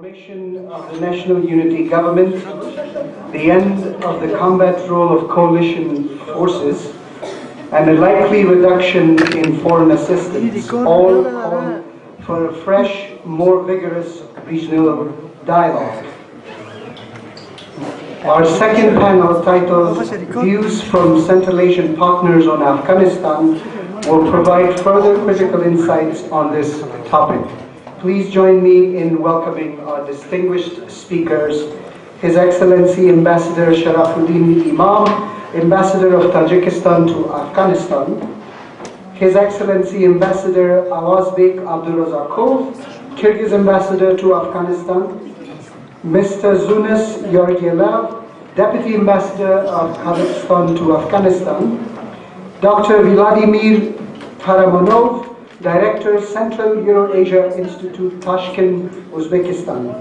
Formation of the National Unity Government, the end of the combat role of coalition forces, and a likely reduction in foreign assistance, all call for a fresh, more vigorous regional dialogue. Our second panel, titled Views from Central Asian Partners on Afghanistan, will provide further critical insights on this topic. Please join me in welcoming our distinguished speakers, His Excellency Ambassador Sharafuddin Imam, Ambassador of Tajikistan to Afghanistan, His Excellency Ambassador Awazbek Abdurazakov, Kyrgyz Ambassador to Afghanistan, Mr. Zunas Yorgiev, Deputy Ambassador of Kazakhstan to Afghanistan, Dr. Vladimir Karamanov, Director, Central Eurasia Institute, Tashkent, Uzbekistan.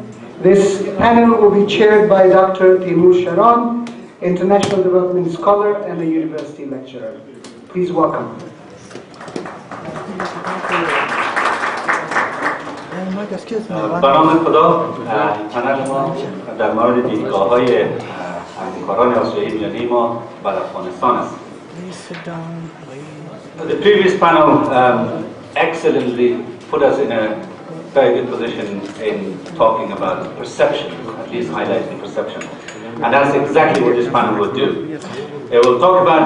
This panel will be chaired by Dr. Timur Sharan, International Development Scholar and a University Lecturer. Please welcome. به نام خدا، پنل ما در مورد دیدگاه‌های همکاران آسیایی میانی ما بر افغانستان است. The previous panel excellently put us in a very good position in talking about perception, at least highlighting perception. And that's exactly what this panel will do. It will talk about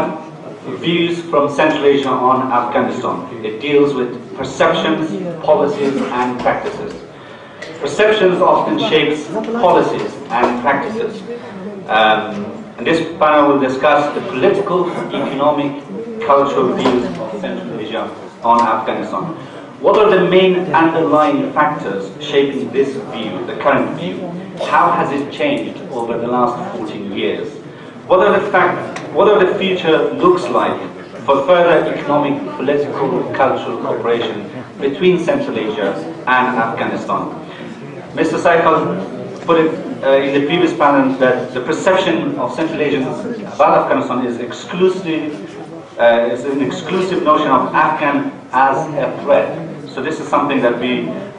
views from Central Asia on Afghanistan. It deals with perceptions, policies, and practices. Perceptions often shapes policies and practices. And this panel will discuss the political, economic, cultural views of Central Asia on Afghanistan. What are the main underlying factors shaping this view, the current view? How has it changed over the last 14 years? What are the future looks like for further economic, political, cultural cooperation between Central Asia and Afghanistan? Mr. Saikal put it in the previous panel that the perception of Central Asians about Afghanistan is an exclusive notion of Afghan as a threat. So this is something that we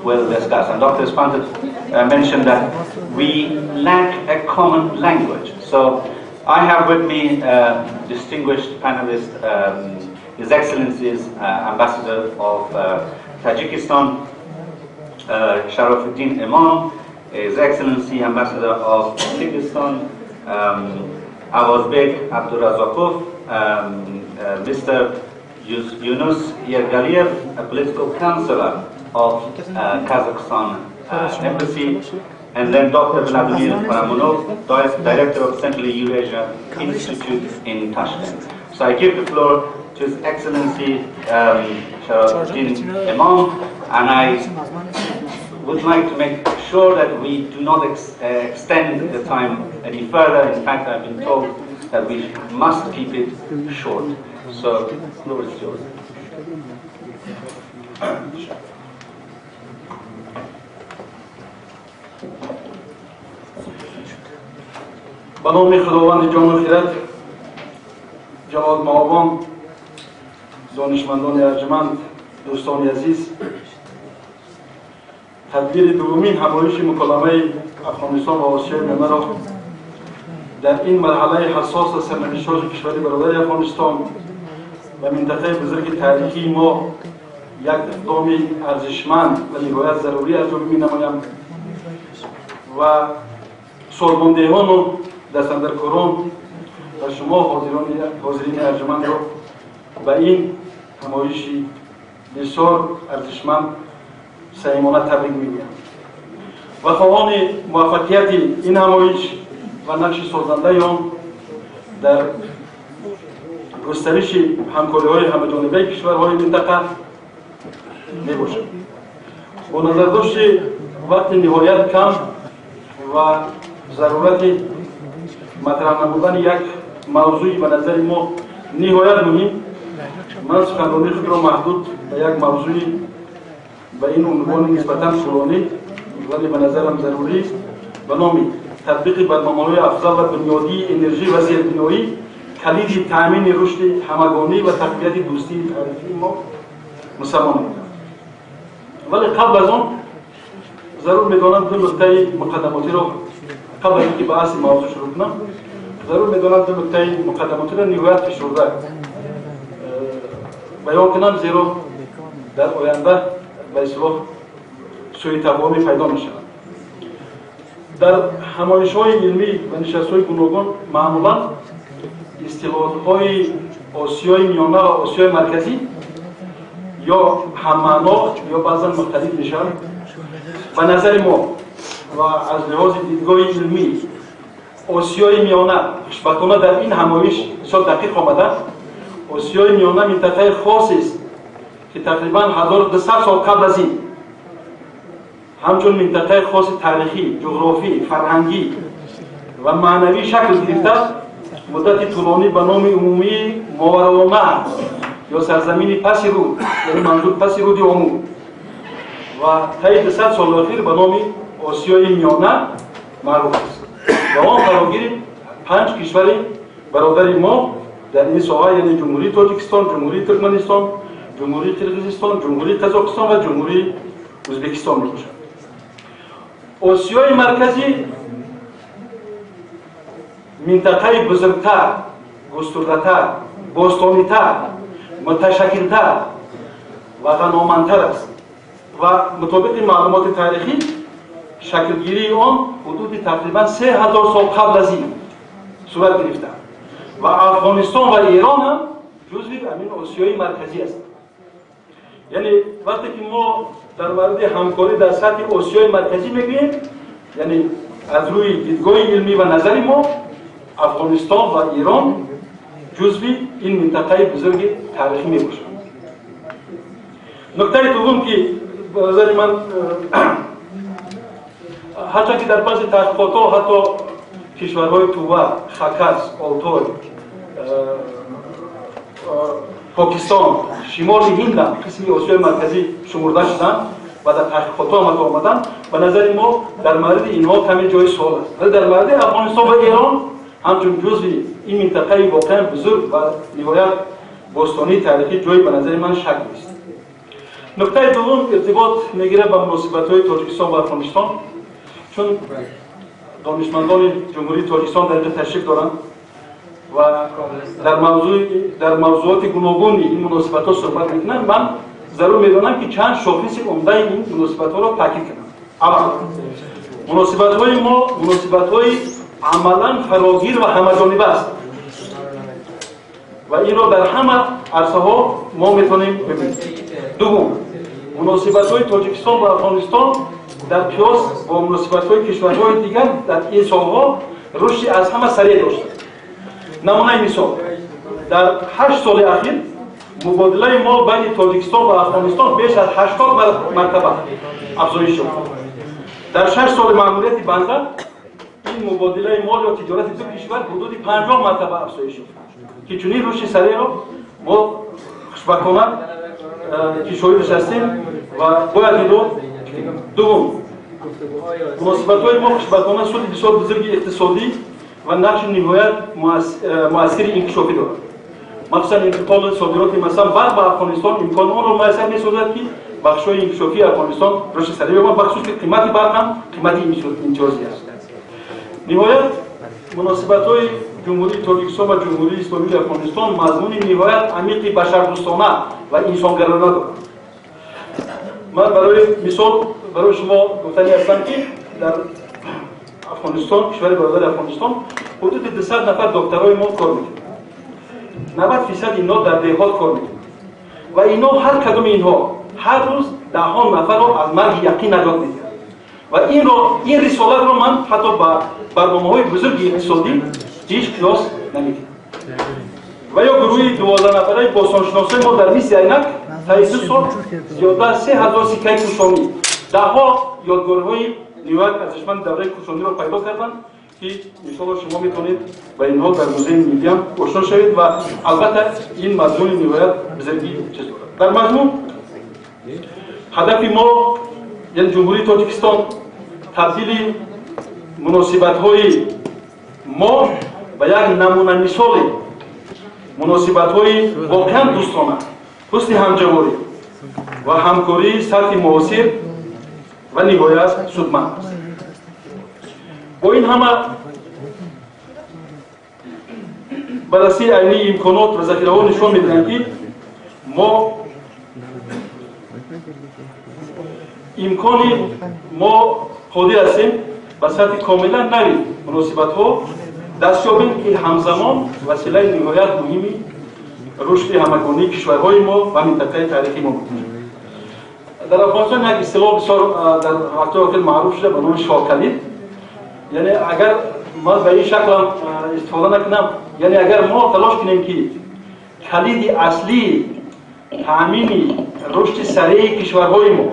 will discuss. And Dr. Espantet mentioned that we lack a common language. So I have with me distinguished panelist, His Excellency's Ambassador of Tajikistan, Sharafuddin Imam, His Excellency Ambassador of Kyrgyzstan, Awazbek Abdurazakov, Mr. Yunus Yergaliev, a political counselor of Kazakhstan Embassy, and then Dr. Vladimir Karamanov, Director of Central Eurasia Institute in Tashkent. So I give the floor to His Excellency Sharafuddin Imam, and I would like to make sure that we do not extend the time any further. In fact, I've been told that we must keep it short. So, the floor is yours. به نام خداوند جان و خیرت، جواد معاون، دانشمندان ارجمند، دوستان عزیز، تدبیر دومین همایش مکالمه افغانستان و آسیای میانه را در این مرحله حساس سرنوشت‌های کشوری برادر افغانستان و منطقه بزرگ تاریخی ما یک اقدام ارزشمند و نهایت ضروری انجام می‌نمایم و سالماندهان و دستاندرکاران و شما حاضرین ارجمند را به این همایش بسیار ارزشمند صمیمانه تبریک میگویم و خواهان موفقیت این همایش و نقش سازنده آن در گسترش همکاری‌های همه‌جانبه کشورهای منطقه میباشد. با نظر داشت وقت نهایت کم و ضرورت مطرح نبودن یک موضوعی به نظر ما نهایت مهم، من سخنرانی خود را محدود به یک موضوعی به این عنوان نسبتاً طولانی ولی به نظرم ضروری به نام تطبیق برنامه‌های افضل و بنیادی انرژی و زیربنایی کلید تامین رشد همگانی و تقویت دوستی تاریخی ما مسلمان. ولی قبل از آن ضرور میدانم دو نکته مقدماتی را قبل از اینکه بحث موضوع شروع کنم ضرور میدانم دو نکته مقدماتی را نهایت فشرده بیان کنم زیرا در آینده به اصطلاح سوء تفاهمی پیدا میشود. در همایش‌های علمی و نشست‌های گوناگون معمولا اصطلاحات آسیای میانه و آسیای مرکزی یا هم‌معنا یا بعضا مختلف میشن. به نظر ما و از لحاظ دیدگاه علمی آسیای میانه خوشبختانه در این همایش بسیار دقیق آمده. آسیای میانه منطقه خاصی است که تقریبا 1200 سال قبل از این همچون منطقه خاص تاریخی، جغرافی، فرهنگی و معنوی شکل گرفته مدت طولانی به نام عمومی ماوراءالنهر یا سرزمین پس رود، یعنی منظور پس رود عموم و طی 200 سال اخیر به نام آسیای میانه معروف است. و آن فراگیر 5 کشور برادر ما در این ساحه یعنی جمهوری تاجیکستان، جمهوری ترکمنستان، جمهوری قرقیزستان، جمهوری قزاقستان و جمهوری ازبکستان میباشد. آسیای مرکزی منطقه بزرگتر، گسترده‌تر، باستانی‌تر، متشکل‌تر و غنی‌مندتر است و مطابق معلومات تاریخی شکلگیری آن حدود تقریبا 3000 سال قبل از این صورت گرفته و افغانستان و ایران هم جزو همین آسیای مرکزی است. یعنی وقتی که ما در مورد همکاری در سطح آسیای مرکزی میگوییم یعنی از روی دیدگاه علمی و نظری ما افغانستان و ایران جزو این منطقه بزرگ تاریخی میباشد. نکته دوم که به نظر من حتی که در بعضی تحقیقات‌ها حتی کشورهای توبه، خکس، آلتای، پاکستان، شمال هند هم قسمی آسیای مرکزی شمرده شدند و در تحقیقات‌ها هم آمدن. به نظر ما در مورد اینها کمی جای سوال است. ولی در مورد افغانستان و ایران همچون جزء این منطقه واقعا بزرگ و نهایت باستانی تاریخی جای به نظر من شک نیست. نکته دوم ارتباط میگیره با مناسبت‌های تاجیکستان و افغانستان، چون دانشمندان جمهوری تاجیکستان در اینجا تشریف دارند و در موضوعات گوناگون این مناسبت‌ها صحبت میکنند. من ضرور میدانم که چند شاخص عمده این مناسبت‌ها را تاکید کنم. اول مناسبت‌های ما مناسبت‌های عملاً فراگیر و همه‌جانبه است و این را در همه عرصه‌ها ما میتونیم ببینیم. دوم مناسبت‌های تاجیکستان و افغانستان در قیاس با مناسبت‌های کشورهای دیگر در این سال‌ها رشد از همه سریع داشته. نمونه مثال در 8 سال اخیر مبادله مال بین تاجیکستان و افغانستان بیش از 80 مرتبه افزایش یافت. در 6 سال مأموریت بنده این مبادله مال یا تجارت دو کشور حدود 50 مرتبه افزایش یافت که چنین رشد سریع را ما خوشبختانه که شاهدش هستیم و باید این رو دوم مناسبت‌های ما خوشبختانه سود بسیار بزرگ اقتصادی و نقش نهایت مؤثر انکشافی دارد. مخصوصا انتقال صادرات مثلا برق به افغانستان امکان آن را میسر می‌سازد که بخش‌های انکشافی افغانستان رشد سریع یابد، بخصوص که قیمت برق هم قیمت امتیازی است. نهایت مناسبت‌های جمهوری تاجیکستان و جمهوری اسلامی افغانستان مضمون نهایت عمیق بشردوستانه و انسانگرایانه دارد. من برای مثال برای شما گفتنی هستم که در افغانستان کشور برادر افغانستان حدود 200 نفر دکترای ما کار میکنند. 90% اینا در دهات کار میکنند و اینا هر کدوم اینها هر روز ده ها نفر رو از مرگ یقین نجات میدن و این رسالت رو من حتی با برنامه‌های بزرگ اقتصادی هیچ قیاس نمیدم. و یا گروهی 12 نفره باستانشناسی ما در 20 عینک تا 2 سال زیاده از 3000 سکه کوشانی، ده ها یادگاری‌های نهایت ارزشمند دوره کوشانی را پیدا کردند که انشاءالله شما میتونید با اینها در موزه ملی هم آشنا شوید و البته این مضمون نهایت بزرگی چیز دارد. در مجموع هدف ما یعنی جمهوری تاجیکستان تبدیل مناسبت‌های ما به یک نمونه مثال مناسبت‌های واقعا دوستانه، حسن همجواری و همکاری سطح معاصر و نهایت سودمند است. با این همه بررسی عینی امکانات و ذخیره‌ها نشان می‌دهند که ما قادر هستیم به سطح کاملا نوی مناسبت‌ها دست یابیم که همزمان وسیله نهایت مهمی رشد همگانی کشورهای ما و منطقه تاریخی ما بود. در افغانستان یک اصطلاح بسیار در وقت‌ها خیلی معروف شده به نام شاکلید. یعنی اگر ما به این شکل استفاده نکنم، یعنی اگر ما تلاش کنیم که کلید اصلی تأمین رشد سریع کشورهای ما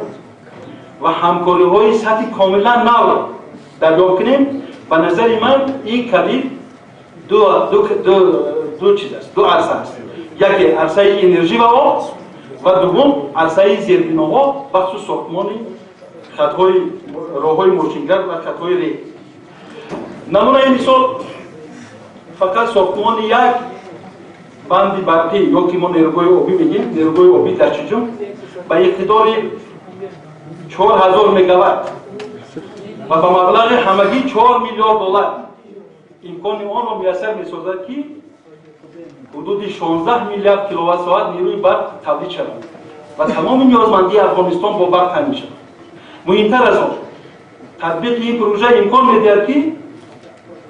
و همکاری‌های سطح کاملا نو دریافت کنیم، به نظر من این کلید دو چیز است، دو عرصه است. یکی عرصه انرژی و آب و دوم عرصه زیربناها بخصوص ساختمان خطهای راههای ماشینگرد و خطهای ریل. نمونه مثال فقط ساختمان یک بند برقی یا که ما نیروگاه آبی میگیم، نیروگاه آبی در چجون با اقتدار 4000 مگاوات و با مبلغ همگی 4 میلیارد دلار امکان آن را میسر میسازد که حدود 16 میلیارد کیلووات ساعت نیروی برق تولید شود و تمام نیازمندی افغانستان با برق تامین شود. مهمتر از آن تطبیق این پروژه امکان میدهد که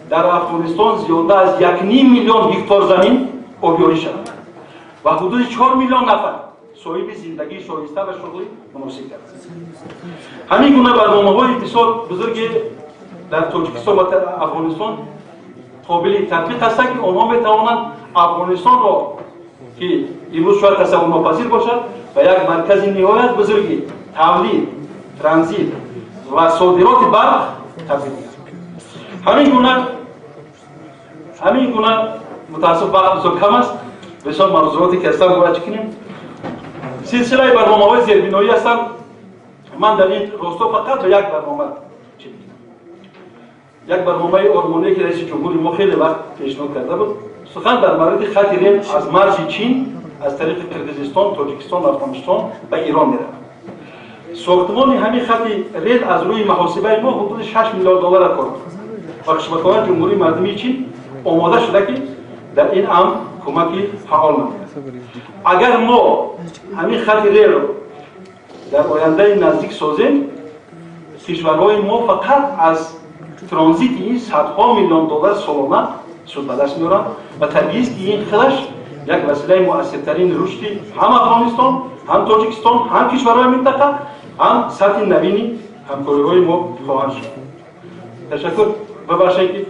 در افغانستان زیاده از 1.5 میلیون هکتار زمین آبیاری شود و حدود 4 میلیون نفر صاحب زندگی شایسته و شغلی مناسب گردند. همین گونه برنامه‌های بسیار بزرگی در تاجیکستان و افغانستان قابل تطبیق است که آنها میتوانند افغانستان را که امروز شاید تصور ناپذیر باشد و یک مرکز نهایت بزرگی تولید، ترانزیت و صادرات برق تبدیل کنند. همین گونه متاسف وقت بسیار کم است، بسیار موضوعاتی که هستم باید کنیم. سلسله برنامه‌های زیربنایی هستند. من در این راستا فقط به یک برنامه یک برنامه آرمانی که رئیس جمهور ما خیلی وقت پیشنهاد کرده بود، سخن در مورد خط ریل از مرز چین از طریق کرگزستان، تاجیکستان، افغانستان به ایران میرود. ساختمان همین خط ریل از روی محاسبه ما حدود 6 میلیارد دلار کار می‌کند. و کشورهای جمهوری مردمی چین آماده شده که در این امر کمکی فعال نماید. اگر ما همین خط ریل رو در آینده نزدیک سازیم، کشورهای ما فقط از ترانزیت این صدها میلیون دلار سالانه سود به دست میارند و طبیعی است که این خودش یک وسیله مؤثرترین رشد هم افغانستان، هم تاجیکستان، هم کشورهای منطقه، هم سطح نوین همکاری‌های ما خواهند شد. تشکر. ببخشید که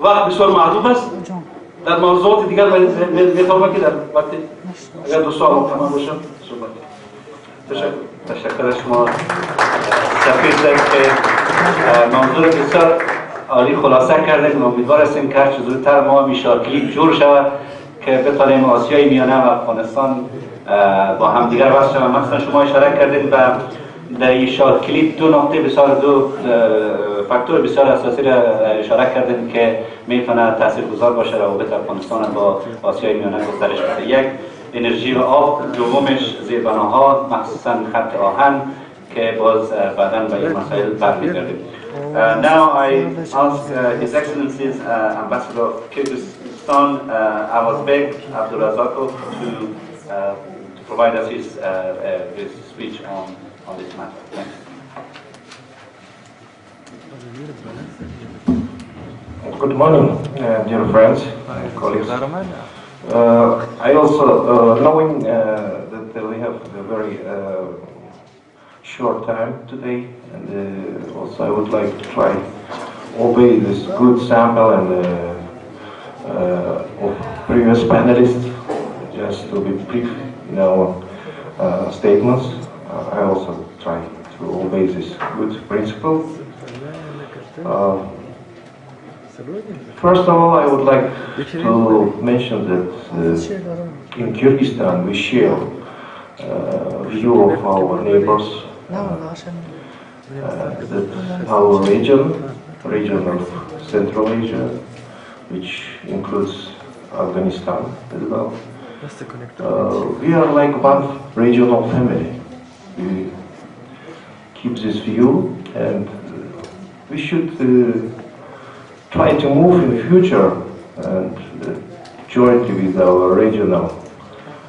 وقت بسیار محدود است. در موضوعات دیگر میتوانم که در وقت اگر دوستان تمام باشم صحبت. تشکر از شما سفیر صاحب که موضوع بسیار عالی خلاصه کردیم. امیدوار هستیم که هرچه زودتر ما میشارکلی جور شود که بتوانیم آسیای میانه و افغانستان با همدیگر وصل شوند. مثلا شما اشاره کردید و در این شارکلی دو نقطه بسیار دو فاکتور بسیار اساسی را اشاره کردیم که میتونه تاثیرگذار باشه روابط افغانستان با آسیای میانه گسترش بده. یک انرژی و آب، دومش زیربناها مخصوصا خط آهن که باز بعداً به این مسائل برمیگردیم. Now I ask His Excellency's Ambassador of Kyrgyzstan, Avazbek Abdurazakov, to provide us his speech on this matter. Thank you. Good morning, dear friends and colleagues. I also, knowing that we have a very short time today, and also I would like to try obey this good sample and of previous panelists, just to be brief in our statements. I also try to obey this good principle. First of all, I would like to mention that in Kyrgyzstan we share view of our neighbors, that our region of Central Asia, which includes Afghanistan as well. We are like one regional family. We keep this view, and we should try to move in the future and jointly with our regional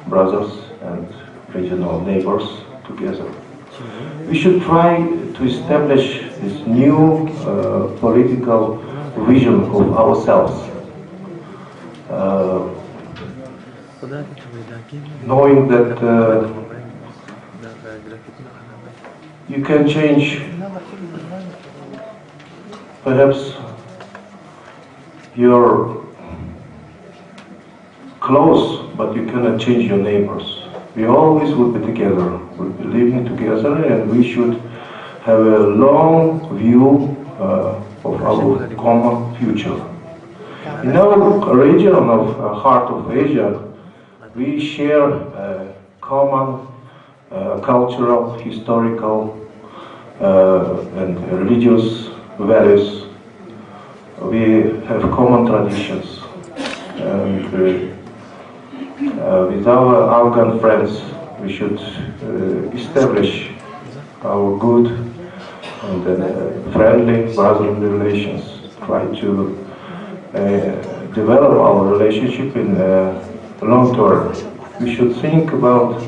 brothers and regional neighbors together. We should try to establish this new political vision of ourselves, knowing that you can change perhaps your clothes, but you cannot change your neighbors. We always will be together, we'll be living together, and we should have a long view of our common future. In our region of Heart of Asia, we share common cultural, historical, and religious values. We have common traditions, and with our Afghan friends we should establish our good and friendly brotherly relations, try to develop our relationship in the long term. We should think about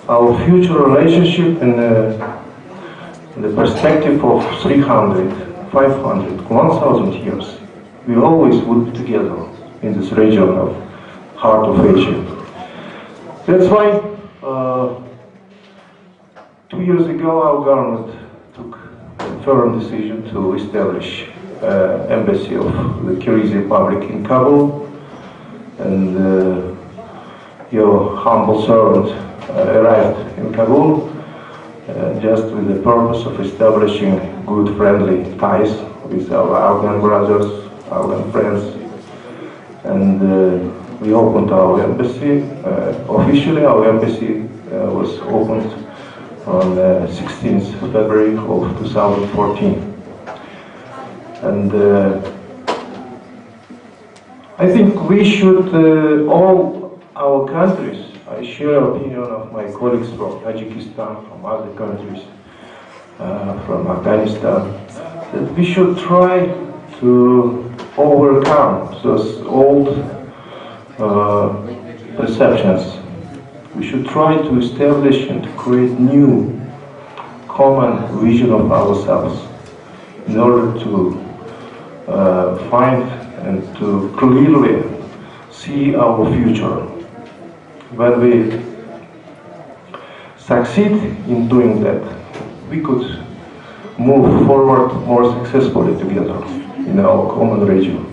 our future relationship in the perspective of 300, 500, 1,000 years. We always would be together in this region of Heart of Asia. That's why 2 years ago our government took a firm decision to establish embassy of the Kyrgyz Republic in Kabul, and your humble servant arrived in Kabul just with the purpose of establishing good friendly ties with our Afghan brothers, Afghan friends, and we opened our embassy. Officially our embassy was opened on 16th February of 2014. And I think we should, all our countries, I share opinion of my colleagues from Tajikistan, from other countries, from Afghanistan, that we should try to overcome those old perceptions. We should try to establish and to create new common vision of ourselves in order to find and to clearly see our future. When we succeed in doing that, we could move forward more successfully together in our common region.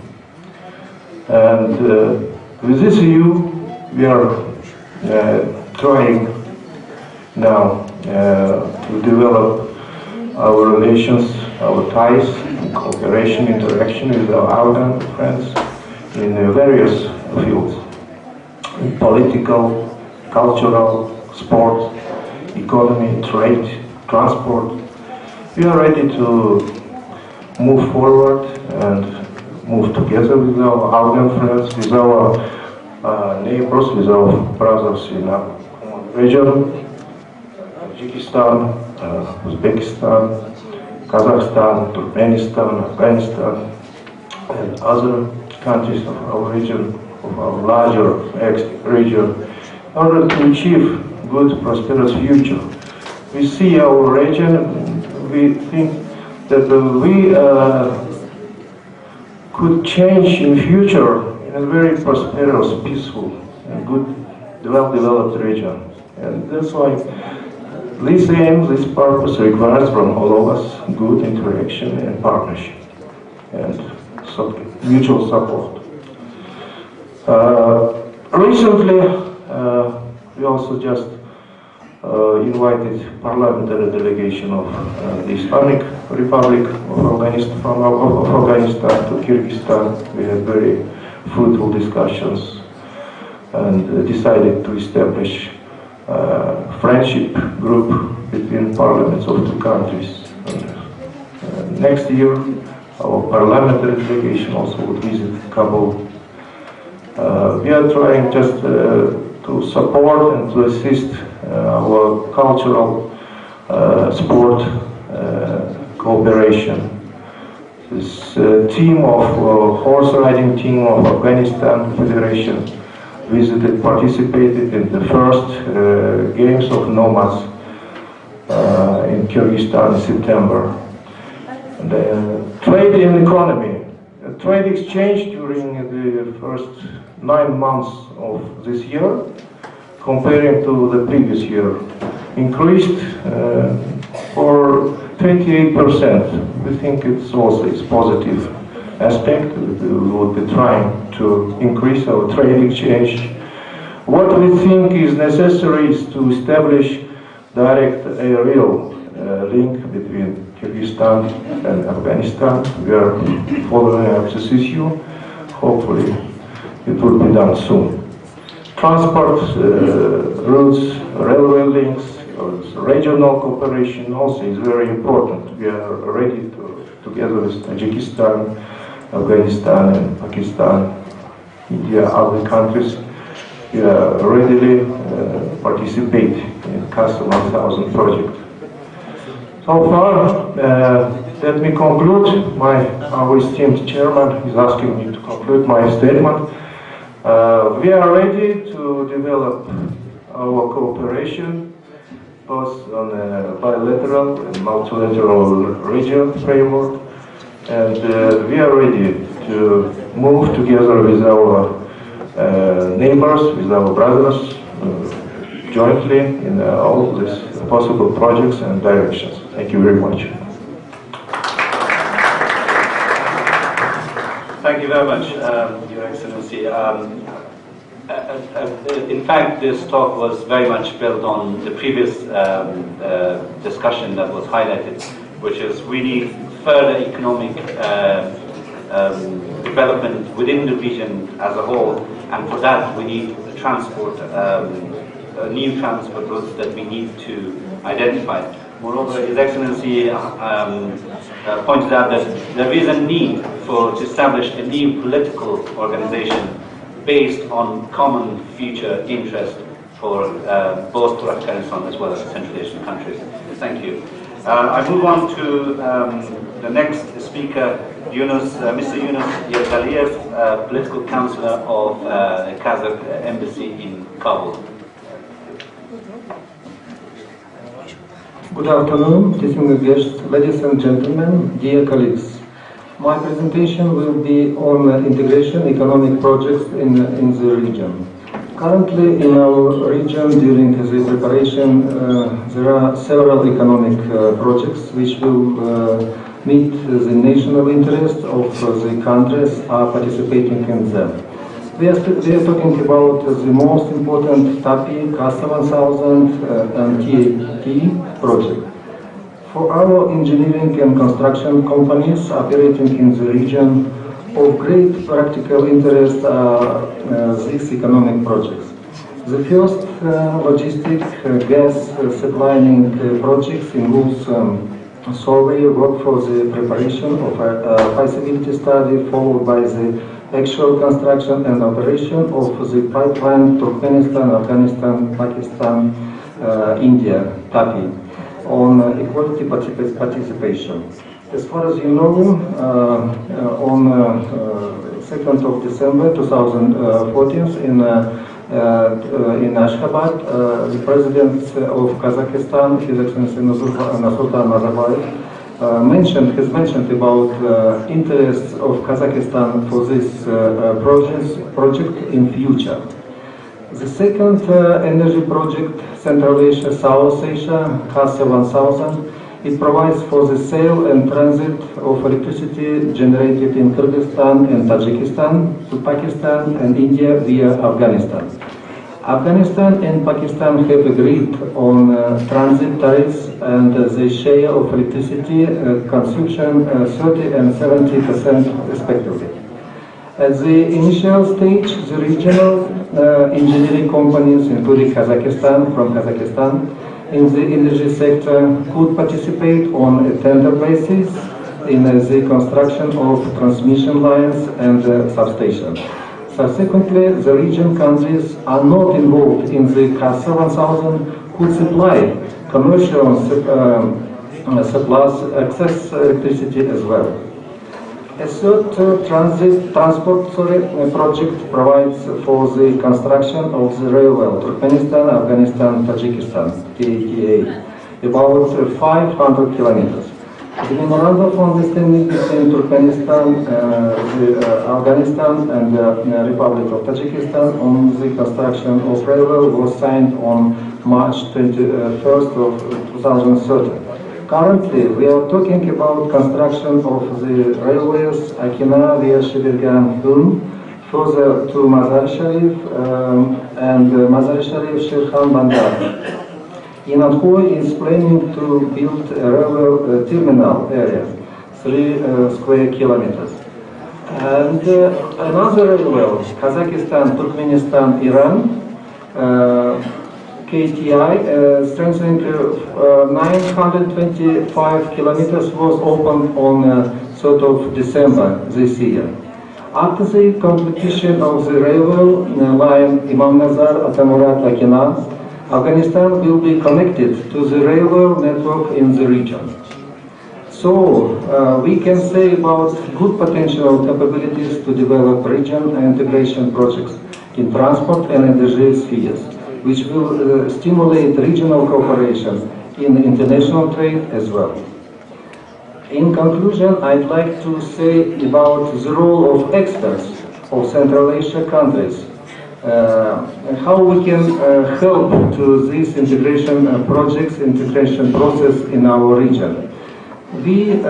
And with this view, we are trying now to develop our relations, our ties, cooperation, interaction with our Afghan friends in various fields, in political, cultural, sport, economy, trade, transport. We are ready to move forward and move together with our Afghan friends, with our neighbors, with our brothers in our region, Tajikistan, Uzbekistan, Kazakhstan, Turkmenistan, Afghanistan, and other countries of our region, of our larger region, in order to achieve good, prosperous future. We see our region, we think that we could change in future in a very prosperous, peaceful, and good, well-developed region. And that's why this aim, this purpose requires from all of us good interaction and partnership and mutual support. Recently, we also just invited parliamentary delegation of the Islamic Republic of Afghanistan, from Afghanistan to Kyrgyzstan. We had very fruitful discussions and decided to establish a friendship group between parliaments of two countries. And, next year, our parliamentary delegation also would visit Kabul. We are trying just to support and to assist our cultural, sport, cooperation. This team of horse riding team of Afghanistan Federation participated in the first games of nomads in Kyrgyzstan in September. The trade and economy. Trade exchange during the first 9 months of this year, comparing to the previous year, increased for 28%. We think it's also a positive aspect. We will be trying to increase our trade exchange. What we think is necessary is to establish direct aerial link between Kyrgyzstan and Afghanistan. We are following up this issue. Hopefully it will be done soon. Transport routes, railway links, regional cooperation also is very important. We are ready to, together with Tajikistan, Afghanistan and Pakistan, India, other countries, we are readily participate in CASA 1000 project. So far, let me conclude. Our esteemed chairman is asking me to conclude my statement. We are ready to develop our cooperation both on a bilateral and multilateral regional framework, and we are ready to move together with our neighbors, with our brothers, jointly in all these possible projects and directions. Thank you very much. Thank you very much, Your Excellency. In fact, this talk was very much built on the previous discussion that was highlighted, which is really further economic development within the region as a whole, and for that we need transport, new transport routes that we need to identify. Moreover, His Excellency pointed out that there is a need to establish a new political organization based on common future interest for both for Afghanistan as well as Central Asian countries. Thank you. I move on to the next speaker, Mr. Yunus Yergaliev, political councillor of the Kazakh embassy in Kabul. Good afternoon, distinguished guests, ladies and gentlemen, dear colleagues. My presentation will be on integration economic projects in the region. Currently in our region, during the preparation, there are several economic projects which will meet the national interest of the countries are participating in them. We are talking about the most important TAPI, CASA 1000 and TAT project. For our engineering and construction companies operating in the region, of great practical interest are these economic projects. The first logistic gas supplying projects involves survey work for the preparation of a feasibility study, followed by the actual construction and operation of the pipeline Turkmenistan, Afghanistan, Pakistan, India, TAPI, on equality participation. As far as you know, on 2nd of December 2014 in Ashgabat, the President of Kazakhstan, His Excellency Nursultan Nazarbayev, has mentioned about interests of Kazakhstan for this project in future. The second energy project, Central Asia, South Asia, CASA 1000, it provides for the sale and transit of electricity generated in Kyrgyzstan and Tajikistan to Pakistan and India via Afghanistan. Afghanistan and Pakistan have agreed on transit tariffs and the share of electricity consumption 30 and 70% respectively. At the initial stage, the regional engineering companies, including Kazakhstan, in the energy sector could participate on a tender basis in the construction of transmission lines and substations. Subsequently, the region countries are not involved in the CASA 1000 could supply commercial supplies access electricity as well. A third transport project provides for the construction of the railway Turkmenistan, Afghanistan, Tajikistan, TATA, about 500 kilometers. The memorandum of understanding between Turkmenistan, Afghanistan and the Republic of Tajikistan on the construction of railway was signed on March 21st of 2013. Currently, we are talking about construction of the railways Akina via Shibirgan Hun, further to Mazar Sharif and Mazar Sharif Shirkhan Bandar. Inatko is planning to build a railway terminal area, 3 square kilometers. And another railway, Kazakhstan, Turkmenistan, Iran, KTI, strengthening 925 kilometers was opened on 3rd of December this year. After the completion of the railway line Imam Nazar, Atamurat, Akina, Afghanistan will be connected to the railway network in the region. So, we can say about good potential capabilities to develop region and integration projects in transport and energy spheres, which will stimulate regional cooperation in international trade as well. In conclusion, I'd like to say about the role of experts of Central Asia countries, how we can help to these integration projects, integration process in our region. We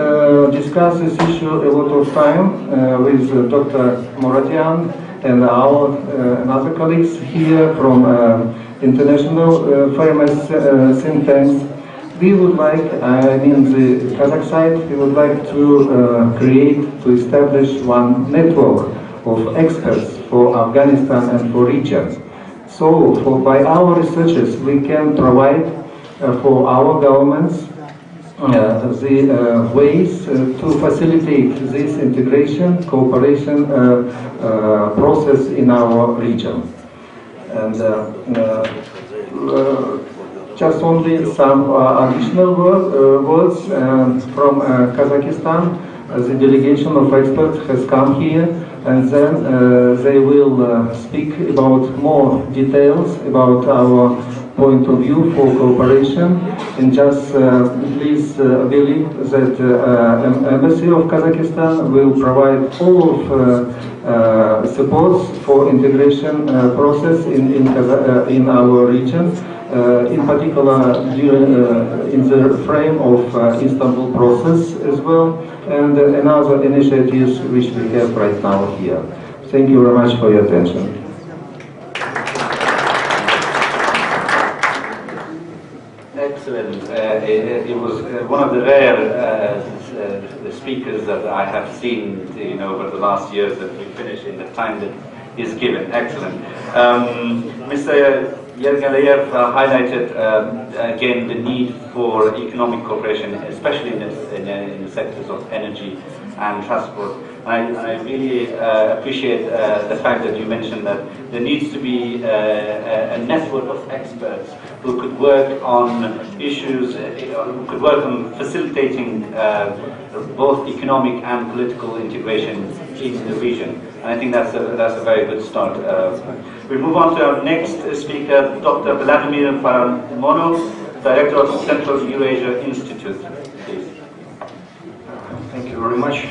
discussed this issue a lot of time with Dr. Muratian and our and other colleagues here from international famous think tanks. We would like, the Kazakh side, we would like to establish one network of experts for Afghanistan and for regions. So, by our researchers, we can provide for our governments the ways to facilitate this integration, cooperation process in our region. And just only some additional words from Kazakhstan. The delegation of experts has come here, and then they will speak about more details about our point of view for cooperation. And just please believe that Embassy of Kazakhstan will provide all of support for integration process in our region. In particular, in the frame of Istanbul process as well, and another initiatives which we have right now here. Thank you very much for your attention. Excellent. It was one of the rare speakers that I have seen, over the last years that we finished in the time that is given. Excellent. Mr. Yergalayev highlighted again the need for economic cooperation, especially in the sectors of energy and transport. And I really appreciate the fact that you mentioned that there needs to be a network of experts who could work on issues, who could work on facilitating both economic and political integration in the region. And I think that's a very good start. We move on to our next speaker, Dr. Vladimir Paramonov, Director of Central Eurasia Institute. Please. Thank you very much.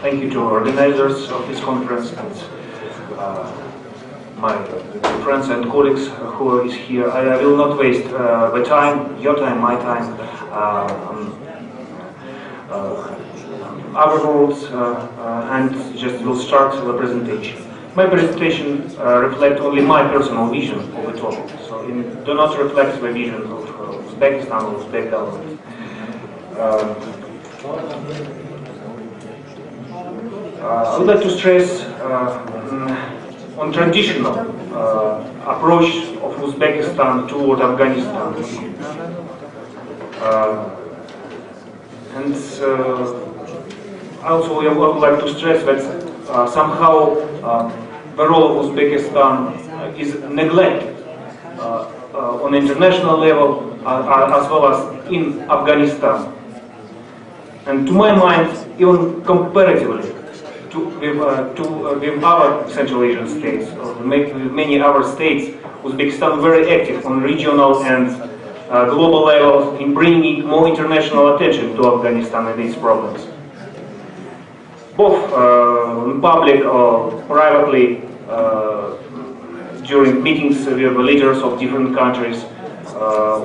Thank you to organizers of this conference and my friends and colleagues who is here. I will not waste the time, your time, my time, other words, and just will start the presentation. My presentation reflects only my personal vision of the topic, so do not reflect the vision of Uzbekistan or Uzbek government. I would like to stress on traditional approach of Uzbekistan toward Afghanistan. And also I would like to stress that somehow the role of Uzbekistan is neglected on international level as well as in Afghanistan. And to my mind, even comparatively with other Central Asian states, or with many other states, Uzbekistan is very active on regional and global levels in bringing more international attention to Afghanistan and its problems. Both in public or privately, during meetings with the leaders of different countries,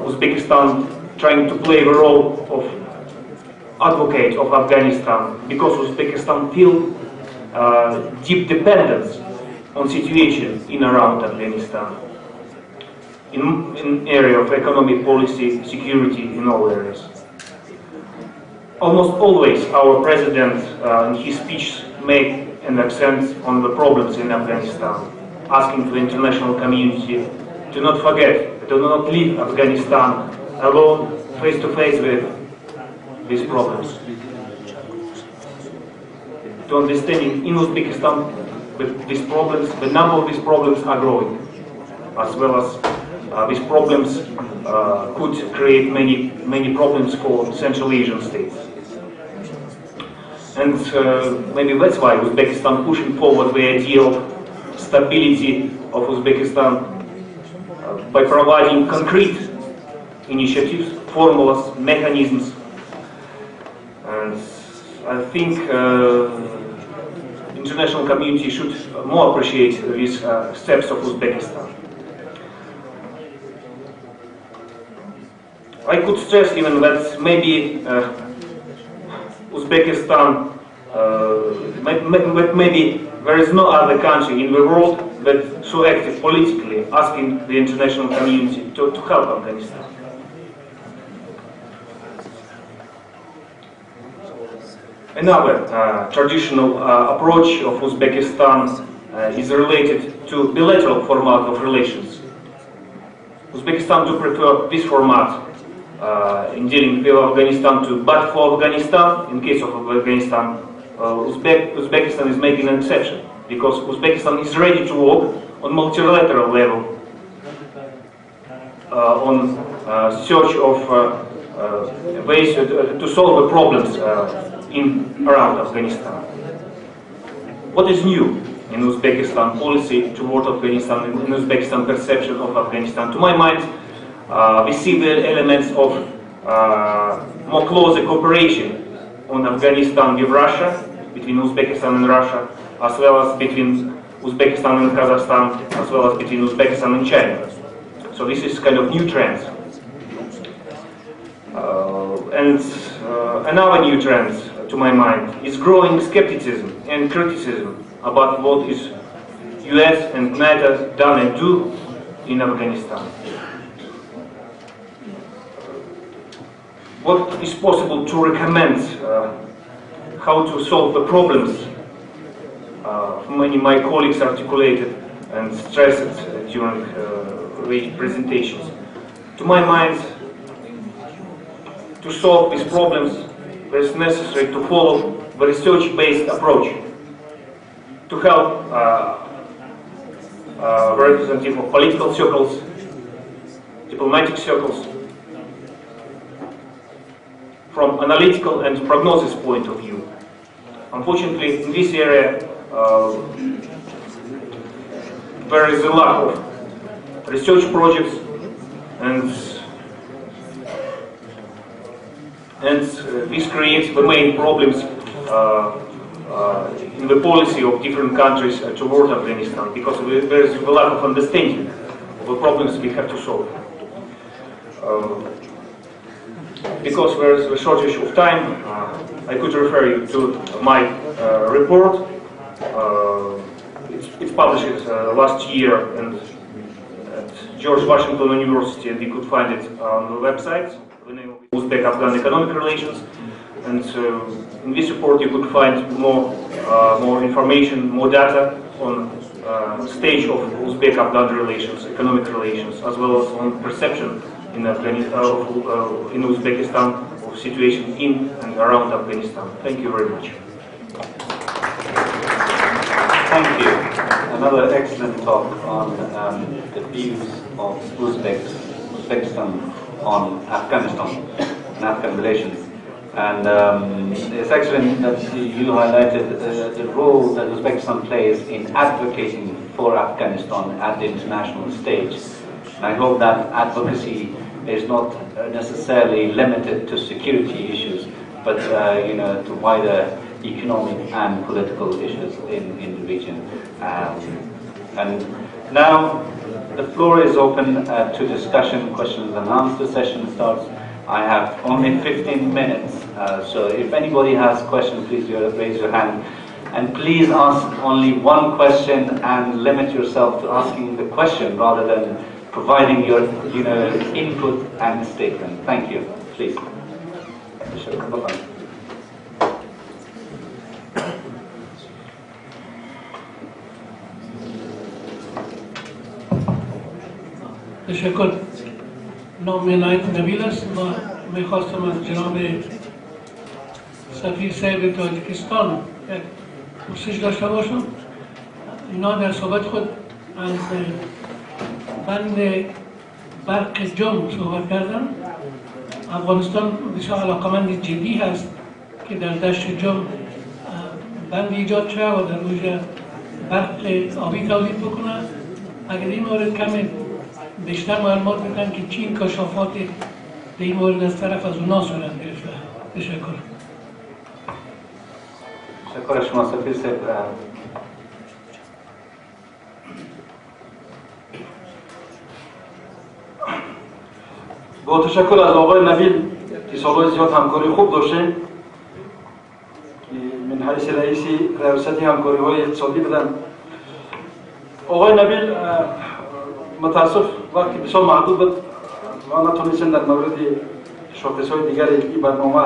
Uzbekistan trying to play the role of advocate of Afghanistan, because Uzbekistan feels deep dependence on situation in around Afghanistan, in area of economic policy, security, in all areas. Almost always our president in his speech make an accent on the problems in Afghanistan, asking the international community to not forget, to not leave Afghanistan alone, face to face with these problems. To understanding in Uzbekistan with these problems, the number of these problems are growing, as well as these problems could create many problems for Central Asian states. And maybe that's why Uzbekistan pushing forward the idea of stability of Uzbekistan by providing concrete initiatives, formulas, mechanisms. And I think international community should more appreciate these steps of Uzbekistan. I could stress even that maybe Uzbekistan, maybe there is no other country in the world that so active politically, asking the international community to help Afghanistan. Another traditional approach of Uzbekistan is related to bilateral format of relations. Uzbekistan do prefer this format in dealing with Afghanistan too, but for Afghanistan, in case of Afghanistan, Uzbekistan is making an exception, because Uzbekistan is ready to work on multilateral level on search of ways to solve the problems around Afghanistan. What is new in Uzbekistan policy toward Afghanistan and in Uzbekistan perception of Afghanistan? To my mind, we see the elements of more closer cooperation on Afghanistan with Russia, between Uzbekistan and Russia, as well as between Uzbekistan and Kazakhstan, as well as between Uzbekistan and China. So this is kind of new trend. And another new trend, to my mind, is growing skepticism and criticism about what is US and NATO done and do in Afghanistan. What is possible to recommend how to solve the problems many of my colleagues articulated and stressed during the presentations. To my mind, to solve these problems, it is necessary to follow the research-based approach to help representative of political circles, diplomatic circles, from analytical and prognosis point of view. Unfortunately, in this area, there is a lack of research projects, and this creates the main problems in the policy of different countries toward Afghanistan, because there is a lack of understanding of the problems we have to solve. Because there is a shortage of time, I could refer you to my report. It's published last year at George Washington University, and you could find it on the website. The name of Uzbek-Afghan Economic Relations. And in this report you could find more information, more data on stage of Uzbek-Afghan relations, economic relations, as well as on perception in Uzbekistan of situation in and around Afghanistan. Thank you very much. Thank you. Another excellent talk on the views of Uzbekistan on Afghanistan. and Afghan relations. And it's excellent that you highlighted the role that Uzbekistan plays in advocating for Afghanistan at the international stage. And I hope that advocacy is not necessarily limited to security issues, but to wider economic and political issues in the region. And now the floor is open to discussion, questions and answers. Session starts. I have only 15 minutes, so if anybody has questions, please raise your hand. And please ask only one question and limit yourself to asking the question rather than providing your input and statement. Thank you. Please. تشکر. نام نایت نبیل است و میخواستم از جناب سفیر صاحب تاجیکستان یک پرسش داشته باشم. اینا در صحبت خود از بند برق جم صحبت کردن. افغانستان بسیار علاقمند جدی هست که در دشت جم بند ایجاد شده و در روی برق آبی تولید بکنه. اگر این مورد کمی بیشتر معلومات بدن که چی انکشافات در این مورد از طرف از اونا صورت گرفته. تشکر. تشکر شما سفیر صاحب. با تشکر از آقای نبیل که سالهای زیاد همکاری خوب داشتیم من حیث رئیسی ریاستی همکاری های اقتصادی بدن. آقای نبیل متاسف وقتی بسیار محدود بود و نتونستیم در مورد شاخص‌های دیگر این برنامه،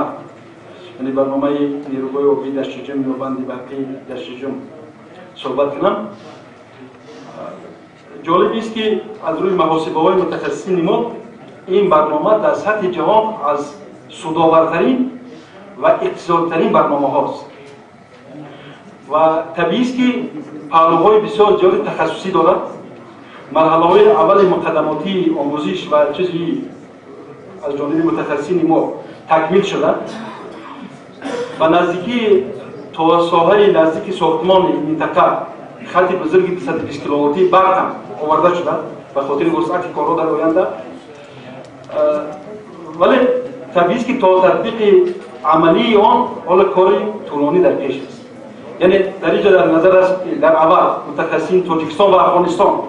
یعنی برنامه نیروهای آبی دشت جم یا بند برقی دشت جم صحبت کنم. جالب است که از روی محاسبه‌های متخصصین ما این برنامه در سطح جهان از سودآورترین و اقتصادترین برنامه هاست و طبیعی است که پهلوهای بسیار زیاد تخصصی دارد. مرحله های اول مقدماتی آموزش و چیزی از جانب متخصصین ما تکمیل شده و نزدیکی تا ساحه نزدیک ساختمان منطقه خط بزرگی 220 کیلومتری برق هم آورده شده به خاطر وسعت کارها در آینده. ولی طبیعی است که تا تطبیق عملی آن حال کاری طولانی در پیش است. یعنی در اینجا در نظر است در اول متخصصین تاجیکستان و افغانستان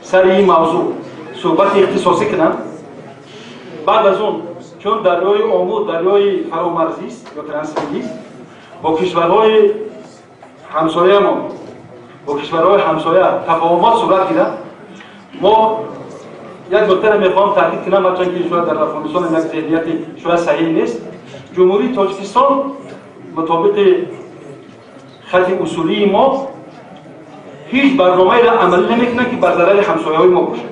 سر این موضوع صحبت اختصاصی کنند. بعد از اون چون دریای آمو دریای فرامرزی است یا ترانسمیلی است، با کشورهای همسایه ما با کشورهای همسایه تفاهمات صورت گیرد. ما یک نکته را میخوام تاکید کنم، هرچند که شاید در افغانستان یک ذهنیت شاید صحیح نیست. جمهوری تاجیکستان مطابق خط اصولی ما هیچ برنامه‌ای را عملی نمیکنه که بر ضرر همسایه‌های ما باشه.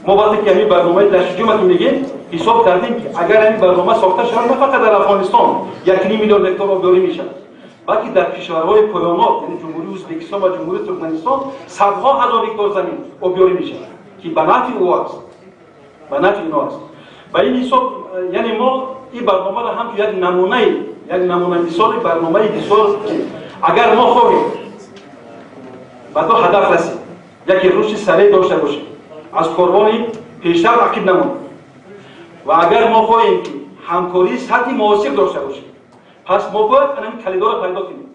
ما وقتی که همین برنامه دشت جم میگیم حساب کردیم که اگر همین برنامه ساخته شود نه فقط در افغانستان 1.5 میلیون هکتار آبیاری میشه، بلکه در کشورهای پایانات یعنی جمهوری ازبکستان و جمهوری ترکمنستان صدها هزار هکتار زمین آبیاری میشه که به نفع او است، به نفع اینا است. و این حساب یعنی ما این برنامه را هم یک نمونه مثال برنامه بسیار اگر ما خواهیم به دو هدف رسید، یکی رشد سریع داشته باشیم، از کاروان پیشتر عقب نمونیم و اگر ما خواهیم که همکاری سطحی موثر داشته باشیم، پس ما باید این کلیدا را پیدا کنیم،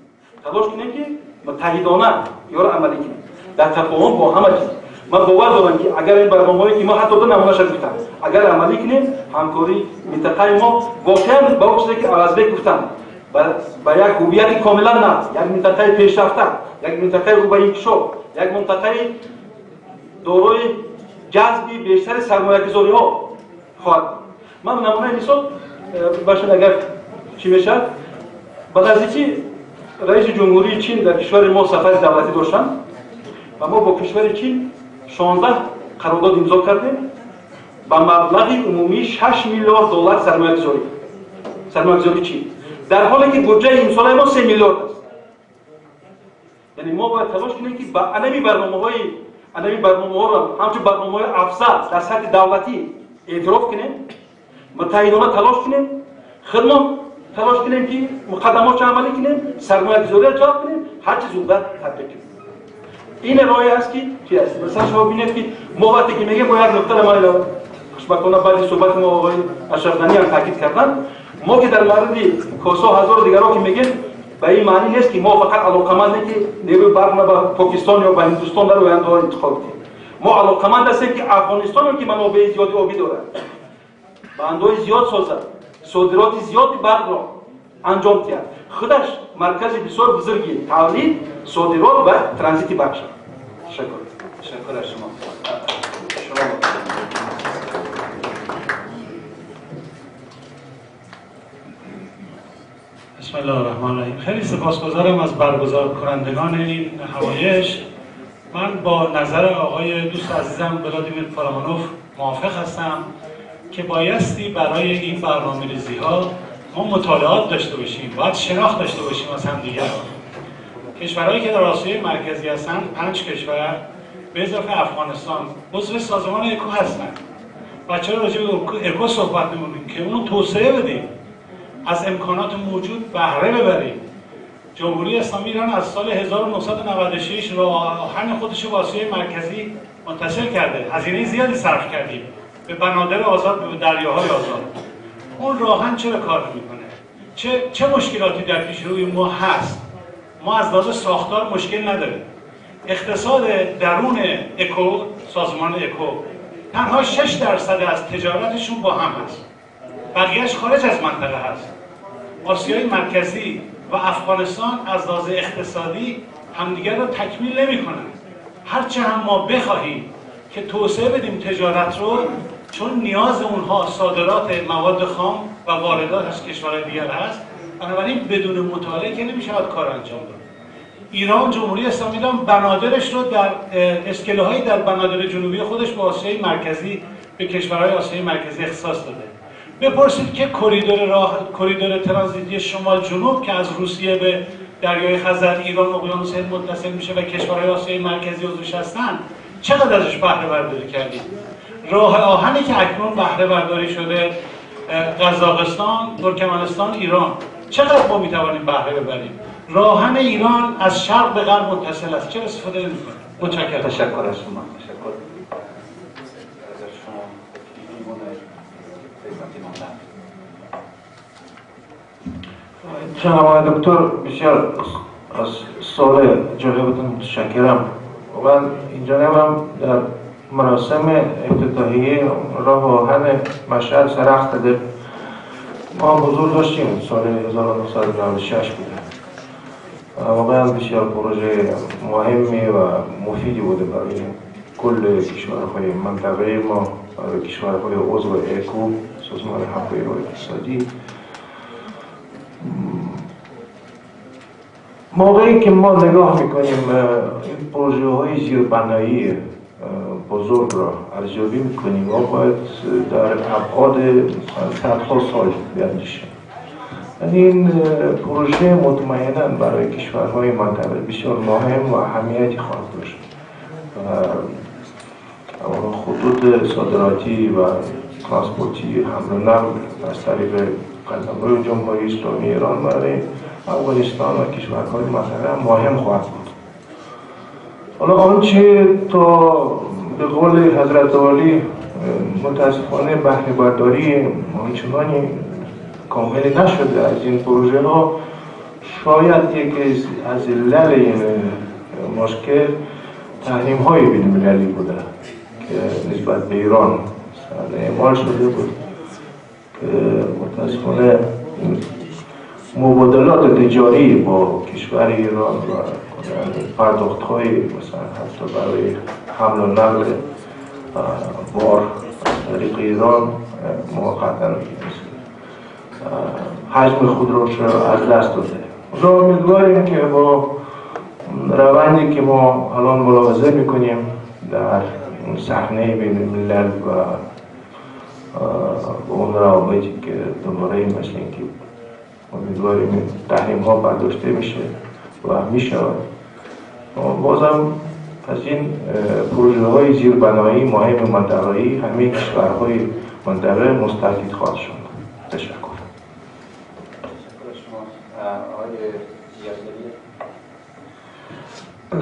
تلاش کنیم که متحدانه یا را عملی کنیم در تفاهم با همه چیز. من باور دارم که اگر این برنامه‌ای که ما حتی دو نمونه شد گفتم اگر عملی کنیم، همکاری منطقه ما واقعا با اون چیزی که ازبک گفتن با یک هویت کاملا نه، یک منطقه پیشرفته، یک منطقه رو به انکشاف، یک منطقه دارای جذب بیشتر سرمایه‌گذاری ها خواهد. من نمونه مثال باشه اگر چی میشه، بعد از اینکه رئیس جمهوری چین در کشور ما سفر دولتی داشتن و ما با کشور چین 16 قرارداد امضا کردیم با مبلغ عمومی 6 میلیارد دلار سرمایه‌گذاری چین، در حالی که بودجه امسال ما 3 میلیارد است. یعنی ما باید تلاش کنیم که با انمی برنامه‌ها را همچون برنامه‌های افزا در سطح دولتی اعتراف کنیم متحدانه تلاش کنیم، خدمات تلاش کنیم که مقدمات عملی کنیم، سرمایه‌گذاری را جلب کنیم، هر چیز زودتر تطبیق کنیم. این راهی است که چی است؟ مثلا شما ببینید که ما وقتی که میگیم باید نکته ما علاوه خوشبختانه بعد صحبت ما آقای اشرف غنی هم تاکید کردن، ما که در مورد کوسا هزار دیگران که میگیم به این معنی نیست که ما فقط علاقمندیم که نیروی برق به پاکستان یا به هندوستان در آینده انتقال کنیم. ما علاقمند هستیم که افغانستان که منابع زیادی آبی دارد به اندازه زیاد سازد، صادرات زیادی برق را انجام دهد، خودش مرکز بسیار بزرگی تولید، صادرات و ترانزیت برق شد. تشکر از شما. بسم الله الرحمن الرحیم. خیلی سپاسگزارم از برگزار کنندگان این همایش. من با نظر آقای دوست عزیزم ولادیمیر فرامانوف موافق هستم که بایستی برای این برنامه‌ریزی ها ما مطالعات داشته باشیم، باید شناخت داشته باشیم از همدیگر. کشورهایی که در آسیای مرکزی هستند 5 کشور به اضافه افغانستان عضو سازمان اکو هستند. و چرا راجع به اکو صحبت نمی‌کنیم که اونو توسعه بدیم، از امکانات موجود بهره ببریم. جمهوری اسلامی ایران از سال 1996 راه آهن خودش به آسیای مرکزی منتشر کرده. هزینه زیادی صرف کردیم به بنادر آزاد، به دریاهای آزاد. اون راه آهن چرا کار نمی‌کنه؟ چه مشکلاتی در پیش روی ما هست؟ ما از لحاظ ساختار مشکل نداریم. اقتصاد درون اکو، سازمان اکو، تنها 6% از تجارتشون با هم هست. بقیهش خارج از منطقه هست. آسیای مرکزی و افغانستان از لحاظ اقتصادی همدیگر رو تکمیل نمی‌کنند. هرچه هم ما بخواهیم که توسعه بدیم تجارت رو، چون نیاز اونها صادرات مواد خام و واردات از کشورهای دیگر هست، بنابراین بدون مطالعه که نمی‌شود کار انجام داد. ایران، جمهوری اسلامی ایران بنادرش رو در اسکله‌هایی در بنادر جنوبی خودش به آسیای مرکزی، به کشورهای آسیای مرکزی اختصاص داده. بپرسید که کریدور ترانزیتی شمال جنوب که از روسیه به دریای خزر، ایران، اقیانوس هند متصل میشه و کشورهای آسیای مرکزی عضوش هستند، چقدر ازش بهره برداری کردیم؟ راه آهنی که اکنون بهره برداری شده، قزاقستان، ترکمنستان، ایران، چقدر ما میتوانیم بهره ببریم؟ راه آهن ایران از شرق به غرب متصل است، چرا استفاده نمی‌کنیم؟ متشکرم. تشکر از شما. تشکر. جناب آقای دکتر، بسیار از سوال جالبتون متشکرم. من اینجا نمیم در مراسم افتتاحیه راه آهن مشهد سرخ داده ما حضور داشتیم. سال 1996 بوده. واقعا بسیار پروژه مهمی و مفیدی بوده برای کل کشورهای منطقه ما، برای کشورهای عضو اکو، سازمان همکاری اقتصادی. موقعی که ما نگاه میکنیم این پروژه های زیربنایی بزرگ را ارزیابی میکنیم، ما باید در ابعاد صدها سال بیاندیشیم. این پروژه مطمئنا برای کشورهای منطقه بسیار مهم و اهمیتی خواهد داشت. خطوط صادراتی و ترانسپورتی حمل و نقل از طریق قلمرو جمهوری اسلامی ایران برای افغانستان و کشورهای منطقه مهم خواهد بود. حالا آنچه تا به قول حضرت عالی متاسفانه بهره برداری آنچنانی کامل نشده از این پروژه ها، شاید یکی از علل این مشکل تحریم های بین المللی بوده که نسبت به ایران اعمال شده بود که متاسفانه مبادلات تجاری با کشور ایران و پرداخت های مثلا حتی برای حمل و نقل بار از طریق ایران موقتا حجم خود رو از دست داده. ما امیدواریم که با روندی که ما الان ملاحظه میکنیم در صحنه بین الملل و اون روابطی که دوباره مثل اینکه امیدواریم تحریم ها برداشته میشه و میشود، بازم از این پروژه های زیربنایی مهم منطقه‌ای همه کشورهای منطقه مستفید خواهد شد. تشکر.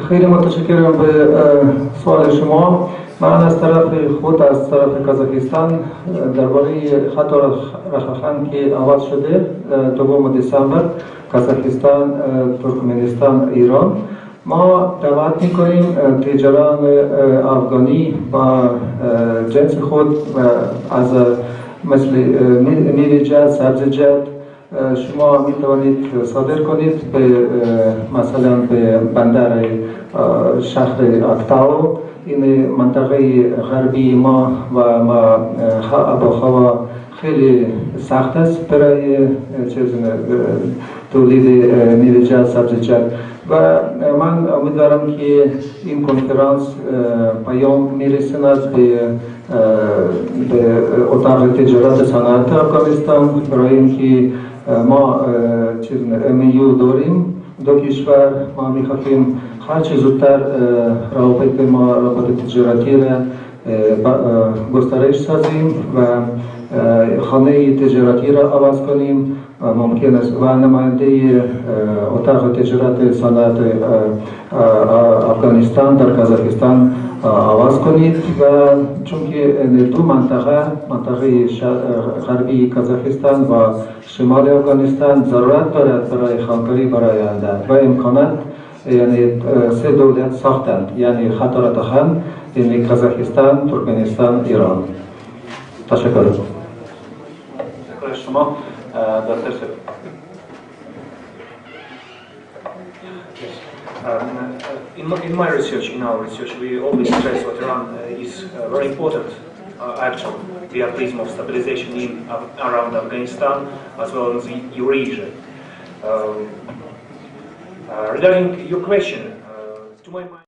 خیلی متشکرم به سوال شما. من از طرف خود از طرف کازاخستان درباره خط رخخان که عوض شده 2 دسامبر کازاخستان، ترکمنستان، ایران، ما دعوت میکنیم تجاران افغانی با جنس خود از مثل میوه‌جات، سبزیجات شما می توانید صادر کنید به مثلا به بندر شهر اکتاو. این منطقه غربی ما و ما آب و هوا خیلی سخت است برای تولید میوه‌جات، سبزیجات و من امیدوارم که این کنفرانس پیام میرساند به اتاق تجارت صنعت افغانستان برای اینکه ما MOU داریم دو کشور. ما میخواهیم هرچه زودتر روابط تجارتی را گسترش سازیم و خانه تجارتی را عوض کنیم. ممکن است و نماینده اتاق تجارت صنعت افغانستان در کازاخستان عوض کنید و چون که دو منطقه غربی کازاخستان و شمال افغانستان ضرورت دارد برای همکاری برای آینده و امکانات، یعنی 3 دولت ساختند، یعنی خط رخخان، یعنی کازاخستان، ترکمنستان، ایران. تشکر. شما دکتر سر. In my research, in our research, we always stress what Iran is very important actor via prism of stabilization around Afghanistan as well as Eurasia. Regarding your question, to my mind.